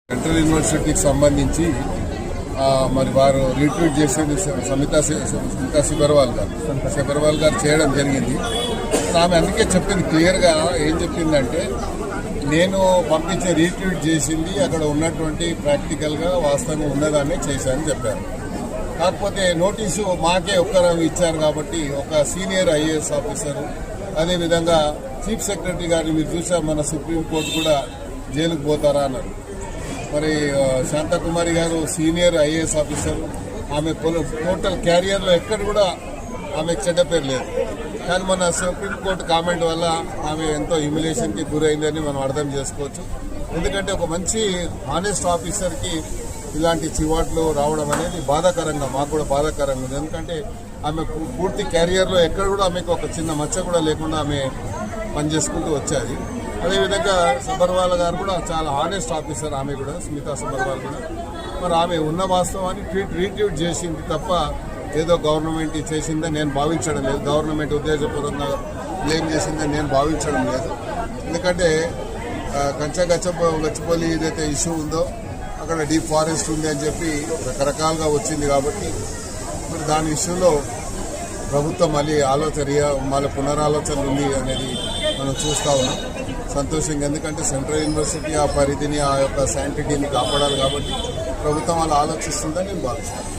Central యూనివర్సిటీకి సంబంధించి మరి వారు రీట్వీట్ చేసేది సమితా సిబర్వాల్ గారు చేయడం జరిగింది. ఆమె అందుకే చెప్పింది క్లియర్గా ఏం చెప్పిందంటే, నేను పంపించే రీట్వీట్ చేసింది అక్కడ ఉన్నటువంటి ప్రాక్టికల్గా వాస్తవంగా ఉన్నదాన్ని చేశానని చెప్పారు. కాకపోతే నోటీసు మాకే ఒక్కరు ఇచ్చారు కాబట్టి ఒక సీనియర్ ఐఏఎస్ ఆఫీసరు, అదేవిధంగా చీఫ్ సెక్రటరీ గారిని మీరు చూసారు, మన సుప్రీంకోర్టు కూడా జైలుకు పోతారా అన్నారు. మరి శాంతకుమారి గారు సీనియర్ ఐఏఎస్ ఆఫీసర్, ఆమె టోటల్ క్యారియర్లో ఎక్కడ కూడా ఆమెకు చెడ్డ పేరు లేదు. కానీ మన సుప్రీంకోర్టు కామెంట్ వల్ల ఆమె ఎంతో హ్యూమిలేషన్కి గురైందని మనం అర్థం చేసుకోవచ్చు. ఎందుకంటే ఒక మంచి హానెస్ట్ ఆఫీసర్కి ఇలాంటి చివాట్లు రావడం అనేది బాధాకరంగా, మాకు కూడా బాధాకరంగా ఉంది. ఎందుకంటే ఆమె పూర్తి క్యారియర్లో ఎక్కడ కూడా ఆమెకు ఒక చిన్న మచ్చ కూడా లేకుండా ఆమె పనిచేసుకుంటూ వచ్చేది. అదేవిధంగా సబర్వాల్ గారు కూడా చాలా హానెస్ట్ ఆఫీసర్, ఆమె కూడా స్మితా సబర్వాల్ కూడా. మరి ఆమె ఉన్న వాస్తవాన్ని రీట్వీట్ చేసింది తప్ప ఏదో గవర్నమెంట్ చేసిందని నేను భావించడం లేదు, గవర్నమెంట్ ఉద్దేశపూర్వకంగా బ్లేమ్ చేసిందని నేను భావించడం లేదు. ఎందుకంటే గచ్చిబౌలి ఏదైతే ఇష్యూ ఉందో అక్కడ డీప్ ఫారెస్ట్ ఉంది అని చెప్పి రకరకాలుగా వచ్చింది కాబట్టి మరి దాని ఇష్యూలో ప్రభుత్వం మళ్ళీ పునరాలోచనలు ఉంది అనేది మనం చూస్తూ ఉన్నాం. సంతోషంగా, ఎందుకంటే సెంట్రల్ యూనివర్సిటీ ఆ పరిధిని, ఆ యొక్క శాంటిటీని కాపాడాలి కాబట్టి ప్రభుత్వం అలా ఆలోచిస్తుందని నేను భావిస్తాను.